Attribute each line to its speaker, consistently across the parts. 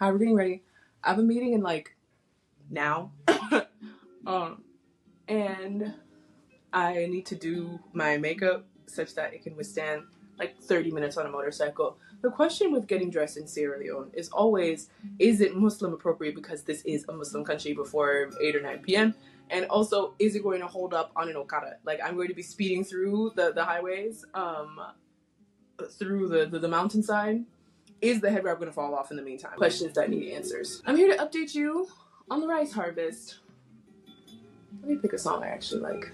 Speaker 1: Hi, we're getting ready. I have a meeting in like now. And I need to do my makeup such that it can withstand like 30 minutes on a motorcycle. The question with getting dressed in Sierra Leone is always, is it Muslim appropriate because this is a Muslim country before 8 or 9 p.m.? And also, is it going to hold up on an Okada? Like, I'm going to be speeding through the highways, through the mountainside. Is the head wrap going to fall off in the meantime? Questions that need answers. I'm here to update you on the rice harvest. Let me pick a song I actually like.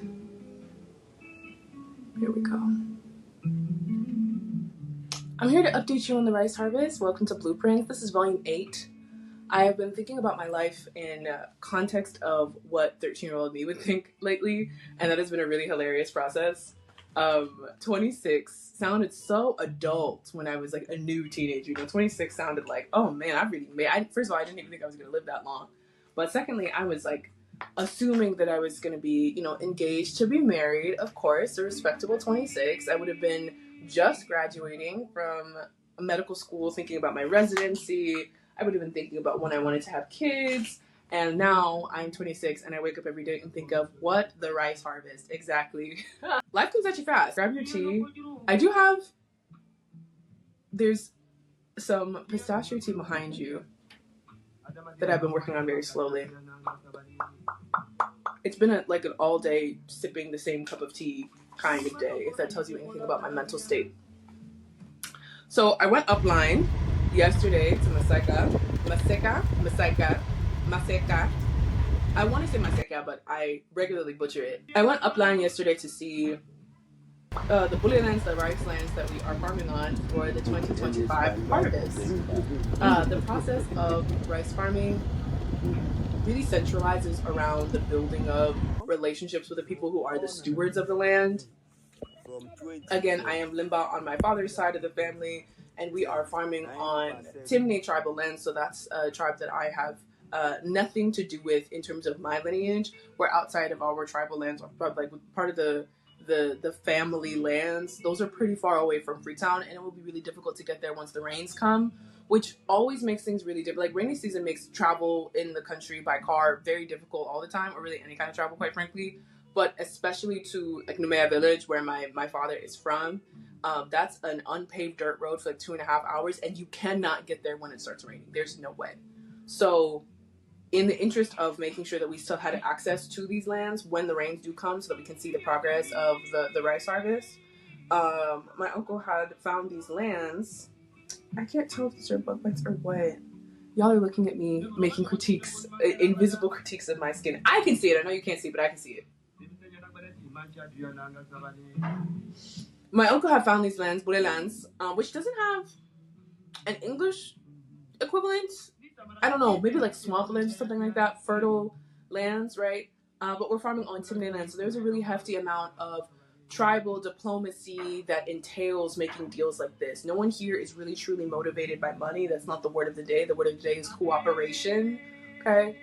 Speaker 1: Here we go. I'm here to update you on the rice harvest. Welcome to Blueprints. This is volume 8. I have been thinking about my life in context of what 13-year-old me would think lately, and that has been a really hilarious process. 26 sounded so adult when I was like a new teenager. 26 sounded like, oh man, I've really made. First of all, I didn't even think I was gonna live that long. But secondly, I was like assuming that I was gonna be, engaged to be married, of course, a respectable 26. I would have been just graduating from medical school, thinking about my residency. I would have been thinking about when I wanted to have kids. And now I'm 26 and I wake up every day and think of what the rice harvest exactly. Life comes at you fast. Grab your tea. There's some pistachio tea behind you that I've been working on very slowly. It's been an all day sipping the same cup of tea kind of day, if that tells you anything about my mental state. So I went upline yesterday to Maseka. I want to say Maseka, but I regularly butcher it. I went upline yesterday to see the bully lands, the rice lands that we are farming on for the 2025 harvest. The process of rice farming really centralizes around the building of relationships with the people who are the stewards of the land. Again, I am Limba on my father's side of the family, and we are farming on Timne tribal land, so that's a tribe that I have nothing to do with in terms of my lineage. We're outside of our tribal lands, like part of the family lands. Those are pretty far away from Freetown, and it will be really difficult to get there once the rains come, which always makes things really difficult. Like, rainy season makes travel in the country by car very difficult all the time, or really any kind of travel, quite frankly. But especially to like Numea village, where my father is from, that's an unpaved dirt road for like 2.5 hours, and you cannot get there when it starts raining. There's no way. So in the interest of making sure that we still had access to these lands when the rains do come, so that we can see the progress of the rice harvest, my uncle had found these lands. I can't tell if these are bug bites or what. Y'all are looking at me making critiques, invisible critiques of my skin. I can see it. I know you can't see it, but I can see it. My uncle had found these lands, Bule lands, which doesn't have an English equivalent. I don't know, maybe like swamplands or something like that, fertile lands, right? But we're farming on Timne land, so there's a really hefty amount of tribal diplomacy that entails making deals like this. No one here is really truly motivated by money. That's not the word of the day. The word of the day is cooperation, okay?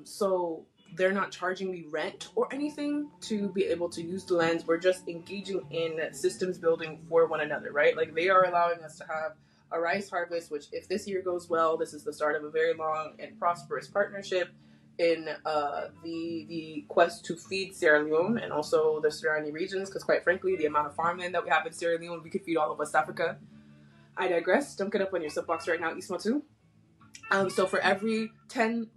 Speaker 1: So they're not charging me rent or anything to be able to use the lands. We're just engaging in systems building for one another, right? Like, they are allowing us to have a rice harvest, which, if this year goes well, this is the start of a very long and prosperous partnership in the quest to feed Sierra Leone and also the surrounding regions, because quite frankly, the amount of farmland that we have in Sierra Leone, we could feed all of West Africa. I digress. Don't get up on your soapbox right now, Isma too. So for every 10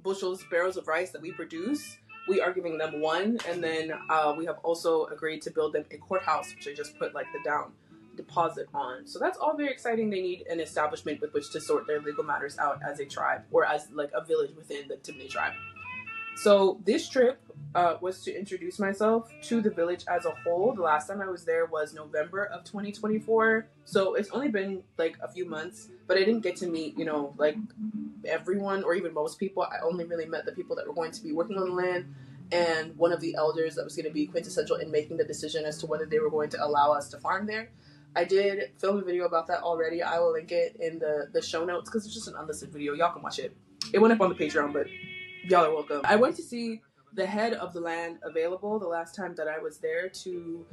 Speaker 1: barrels of rice that we produce, we are giving them 1, and then we have also agreed to build them a courthouse, which I just put like the down deposit on. So that's all very exciting. They need an establishment with which to sort their legal matters out as a tribe, or as like a village within the Timne tribe. So this trip was to introduce myself to the village as a whole. The last time I was there was November of 2024. So it's only been like a few months, but I didn't get to meet, like everyone or even most people. I only really met the people that were going to be working on the land and one of the elders that was going to be quintessential in making the decision as to whether they were going to allow us to farm there. I did film a video about that already. I will link it in the show notes because it's just an unlisted video. Y'all can watch it. It went up on the Patreon, but y'all are welcome. I went to see the head of the land available the last time that I was there to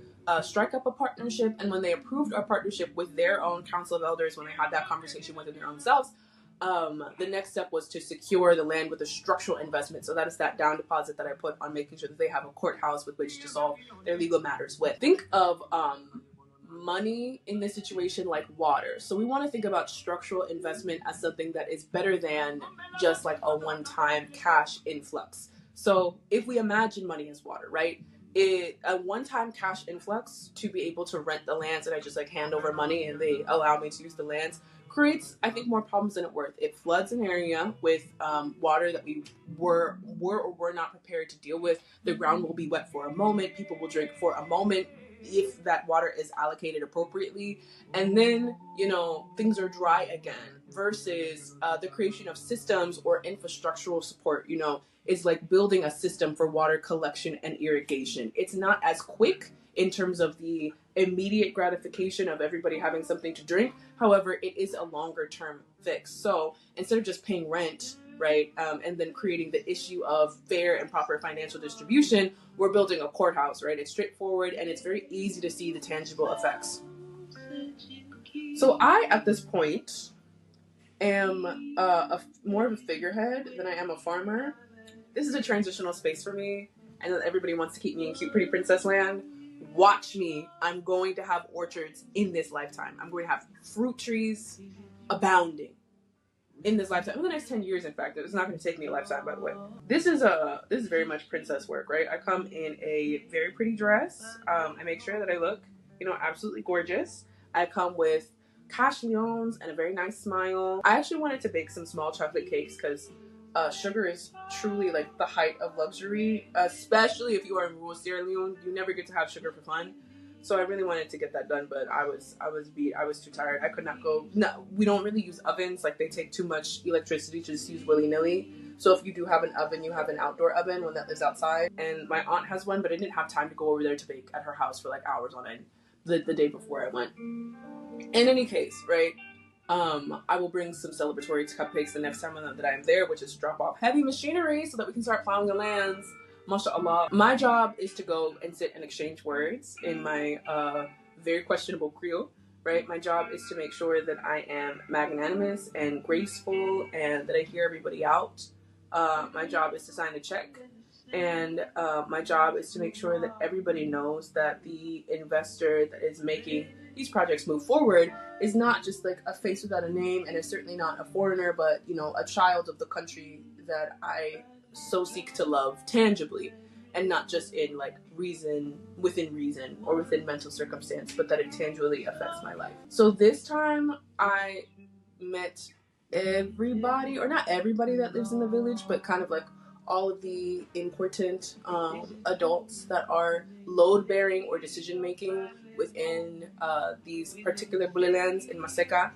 Speaker 1: strike up a partnership, and when they approved our partnership with their own council of elders, when they had that conversation within their own selves, the next step was to secure the land with a structural investment. So that is that down deposit that I put on making sure that they have a courthouse with which to solve their legal matters with. Think of money in this situation like water. So we want to think about structural investment as something that is better than just like a one-time cash influx. So if we imagine money as water, right? A one-time cash influx to be able to rent the lands and I just like hand over money and they allow me to use the lands creates, I think, more problems than it's worth. It floods an area with water that we were or were not prepared to deal with. The ground will be wet for a moment. People will drink for a moment if that water is allocated appropriately. And then, things are dry again versus the creation of systems or infrastructural support, is like building a system for water collection and irrigation. It's not as quick in terms of the immediate gratification of everybody having something to drink. However, it is a longer term fix. So instead of just paying rent, right, and then creating the issue of fair and proper financial distribution, we're building a courthouse, right? It's straightforward and it's very easy to see the tangible effects. So I, at this point, am more of a figurehead than I am a farmer. This is a transitional space for me. I know that everybody wants to keep me in cute, pretty princess land. Watch me. I'm going to have orchards in this lifetime. I'm going to have fruit trees abounding in this lifetime. In the next 10 years, in fact. It's not going to take me a lifetime, by the way. This is very much princess work, right? I come in a very pretty dress. I make sure that I look, absolutely gorgeous. I come with cash leons and a very nice smile. I actually wanted to bake some small chocolate cakes because sugar is truly like the height of luxury, especially if you are in rural Sierra Leone. You never get to have sugar for fun. So I really wanted to get that done, but I was beat. I was too tired. I could not go. No, we don't really use ovens. Like, they take too much electricity to just use willy-nilly. So if you do have an oven, you have an outdoor oven, one that lives outside. And my aunt has one, but I didn't have time to go over there to bake at her house for like hours on end the day before I went. In any case, right? I will bring some celebratory cupcakes the next time that I am there, which is drop off heavy machinery so that we can start plowing the lands. MashaAllah. My job is to go and sit and exchange words in my very questionable Creole, right? My job is to make sure that I am magnanimous and graceful and that I hear everybody out. My job is to sign a check. And my job is to make sure that everybody knows that the investor that is making these projects move forward is not just like a face without a name and is certainly not a foreigner, but, a child of the country that I so seek to love tangibly and not just in like within reason or within mental circumstance, but that it tangibly affects my life. So this time I met everybody, or not everybody that lives in the village, but kind of like all of the important adults that are load-bearing or decision-making within these particular lands in Maseka.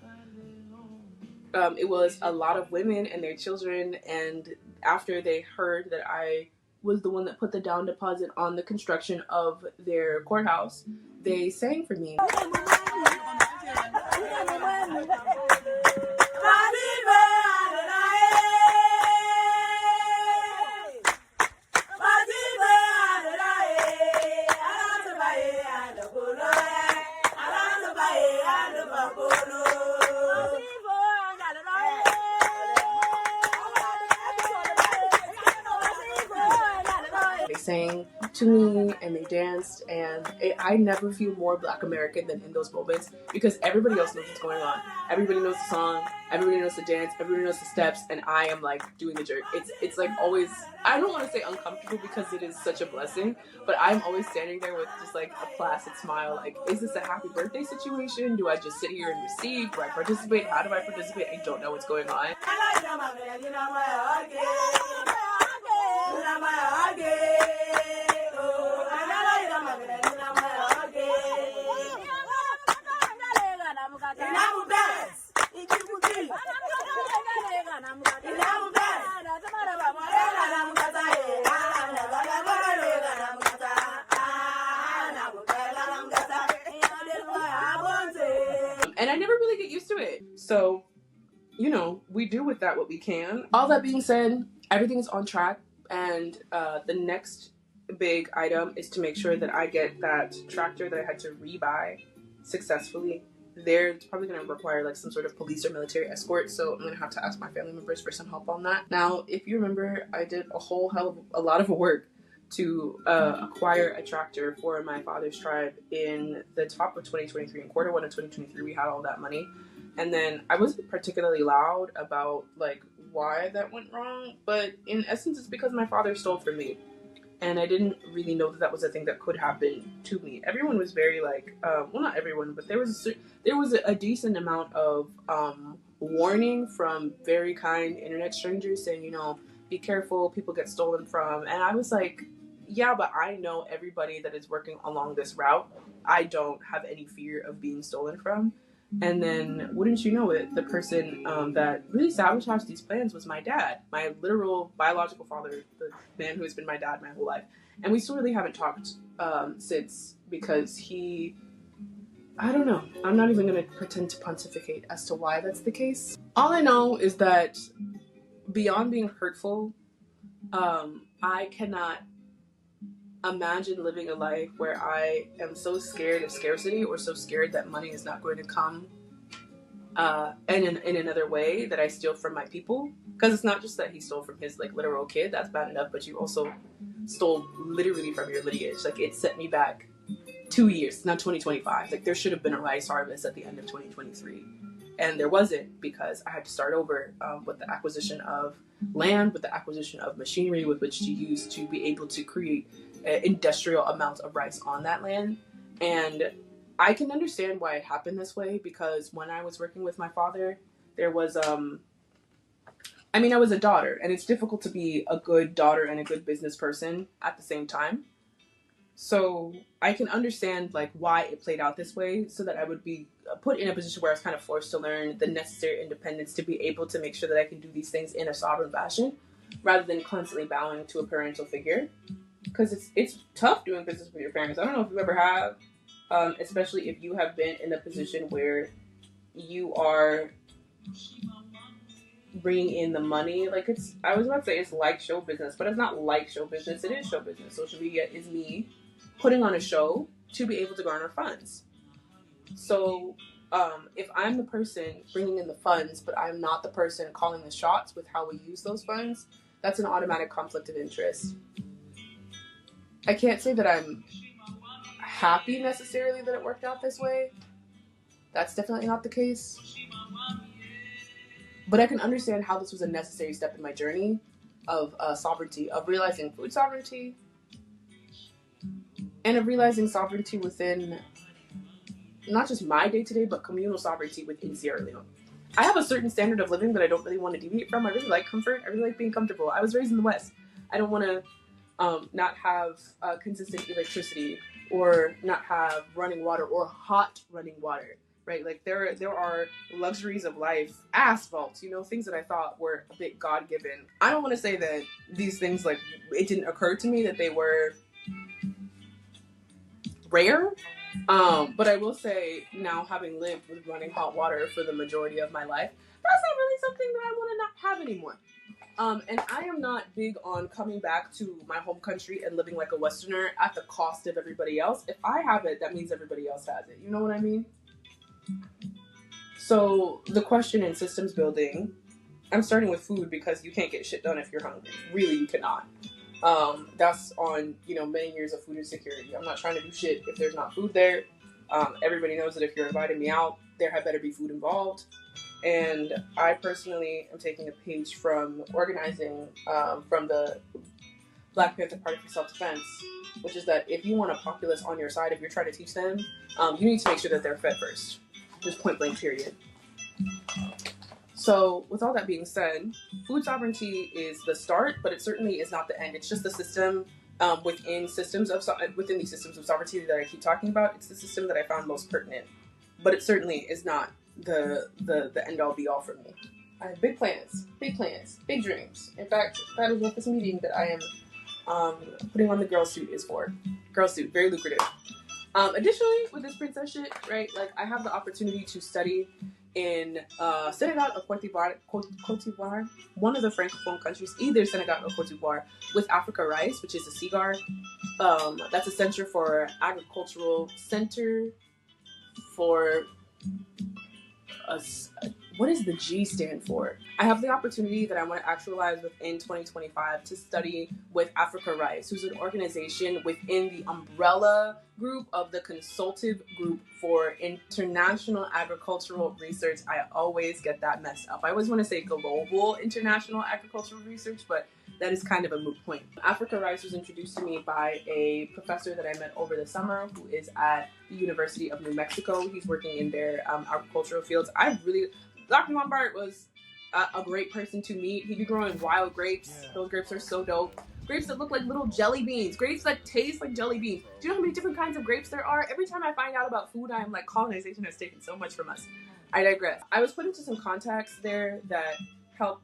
Speaker 1: It was a lot of women and their children, and after they heard that I was the one that put the down deposit on the construction of their courthouse, they sang for me. They sang to me and they danced, and I never feel more Black American than in those moments because everybody else knows what's going on. Everybody knows the song, everybody knows the dance, everybody knows the steps, and I am like doing the jerk. It's like always, I don't want to say uncomfortable because it is such a blessing, but I'm always standing there with just like a placid smile. Like, is this a happy birthday situation? Do I just sit here and receive? Do I participate? How do I participate? I don't know what's going on. And I never really get used to it. So, we do with that what we can. All that being said, everything is on track. And the next big item is to make sure that I get that tractor that I had to rebuy successfully there, it's probably going to require like some sort of police or military escort. So I'm going to have to ask my family members for some help on that. Now, if you remember, I did a lot of work to acquire a tractor for my father's tribe in the top of 2023. In quarter one of 2023, we had all that money. And then I wasn't particularly loud about like why that went wrong, but in essence, it's because my father stole from me. And I didn't really know that that was a thing that could happen to me. Everyone was very like, well, not everyone, but there was a decent amount of warning from very kind internet strangers saying, you know, be careful, people get stolen from. And I was like, yeah, but I know everybody that is working along this route. I don't have any fear of being stolen from. And then, wouldn't you know it, the person that really sabotaged these plans was my dad, my literal biological father, the man who has been my dad my whole life. And we still really haven't talked since, because I don't know. I'm not even going to pretend to pontificate as to why that's the case. All I know is that beyond being hurtful, I cannot imagine living a life where I am so scared of scarcity or so scared that money is not going to come in another way that I steal from my people. Because it's not just that he stole from his like literal kid, that's bad enough, but you also stole literally from your lineage. Like, it set me back 2 years, not 2025. Like, there should have been a rice harvest at the end of 2023. And there wasn't, because I had to start over with the acquisition of land, with the acquisition of machinery with which to use to be able to create industrial amounts of rice on that land. And I can understand why it happened this way, because when I was working with my father, there was I was a daughter, and it's difficult to be a good daughter and a good business person at the same time. So I can understand like why it played out this way, so that I would be put in a position where I was kind of forced to learn the necessary independence to be able to make sure that I can do these things in a sovereign fashion, rather than constantly bowing to a parental figure. Because it's tough doing business with your parents. I don't know if you ever have, especially if you have been in a position where you are bringing in the money. Like, I was about to say it's like show business, but it's not like show business. It is show business. Social media is me putting on a show to be able to garner funds. So if I'm the person bringing in the funds, but I'm not the person calling the shots with how we use those funds, that's an automatic conflict of interest. I can't say that I'm happy necessarily that it worked out this way. That's definitely not the case. But I can understand how this was a necessary step in my journey of sovereignty, of realizing food sovereignty, and of realizing sovereignty within not just my day-to-day, but communal sovereignty within Sierra Leone. I have a certain standard of living that I don't really want to deviate from. I really like comfort. I really like being comfortable. I was raised in the West. I don't want to not have consistent electricity, or not have running water, or hot running water, right? Like, there are luxuries of life, asphalt, things that I thought were a bit God-given. I don't want to say that these things, like, it didn't occur to me that they were rare, but I will say, now having lived with running hot water for the majority of my life, that's not really something that I want to not have anymore. And I am not big on coming back to my home country and living like a Westerner at the cost of everybody else. If I have it, that means everybody else has it. You know what I mean? So the question in systems building, I'm starting with food, because you can't get shit done if you're hungry. Really, you cannot. That's on, many years of food insecurity. I'm not trying to do shit if there's not food there. Everybody knows that if you're inviting me out, there had better be food involved. And I personally am taking a page from organizing from the Black Panther Party for Self-Defense, which is that if you want a populace on your side, if you're trying to teach them, you need to make sure that they're fed first. Just point blank, period. So with all that being said, food sovereignty is the start, but it certainly is not the end. It's just the system within these systems of sovereignty that I keep talking about. It's the system that I found most pertinent, but it certainly is not the end all be all for me. I have big plans, big dreams. In fact, that is what this meeting that I am putting on the girl suit is for. Girl suit, very lucrative. Additionally, with this princess shit, right, like, I have the opportunity to study in Senegal or Cote d'Ivoire, one of the Francophone countries, either Senegal or Cote d'Ivoire, with Africa Rice, which is a CIGAR. That's a center for what does the G stand for? I have the opportunity that I want to actualize within 2025 to study with Africa Rice, who's an organization within the umbrella group of the Consultative Group for International Agricultural Research. I always get that messed up. I always want to say Global International Agricultural Research, but that is kind of a moot point. Africa Rice was introduced to me by a professor that I met over the summer who is at the University of New Mexico. He's working in their agricultural fields. Dr. Lombard was a great person to meet. He'd be growing wild grapes. Yeah. Those grapes are so dope. Grapes that look like little jelly beans. Grapes that taste like jelly beans. Do you know how many different kinds of grapes there are? Every time I find out about food, I'm like, colonization has taken so much from us. I digress. I was put into some contacts there that help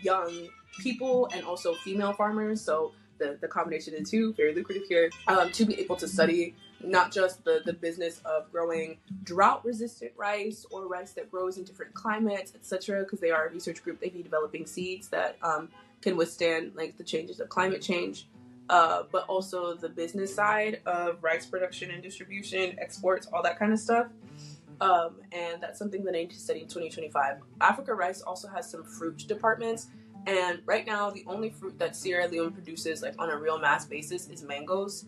Speaker 1: young people and also female farmers. So the combination of the two, very lucrative here, to be able to study not just the business of growing drought-resistant rice or rice that grows in different climates, etc., because they are a research group. They be developing seeds that can withstand like the changes of climate change, but also the business side of rice production and distribution, exports, all that kind of stuff. And that's something that I need to study in 2025. Africa Rice also has some fruit departments. And right now, the only fruit that Sierra Leone produces like on a real mass basis is mangoes.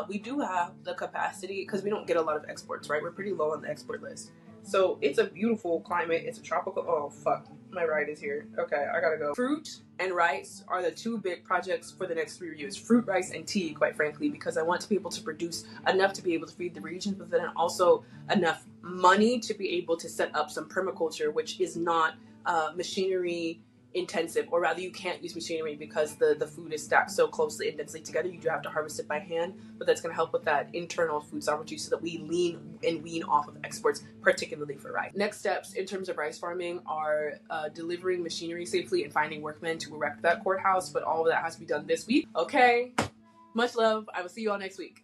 Speaker 1: We do have the capacity, because we don't get a lot of exports, right? We're pretty low on the export list. So it's a beautiful climate. It's a tropical, oh fuck, my ride is here. Okay, I gotta go. Fruit and rice are the two big projects for the next 3 years. Fruit, rice, and tea, quite frankly, because I want to be able to produce enough to be able to feed the region, but then also enough money to be able to set up some permaculture, which is not machinery intensive, or rather you can't use machinery because the food is stacked so closely and densely together. You do have to harvest it by hand, but that's going to help with that internal food sovereignty so that we lean and wean off of exports, particularly for rice. Next steps in terms of rice farming are delivering machinery safely and finding workmen to erect that courthouse, but all of that has to be done this week. Okay, much love. I will see you all next week.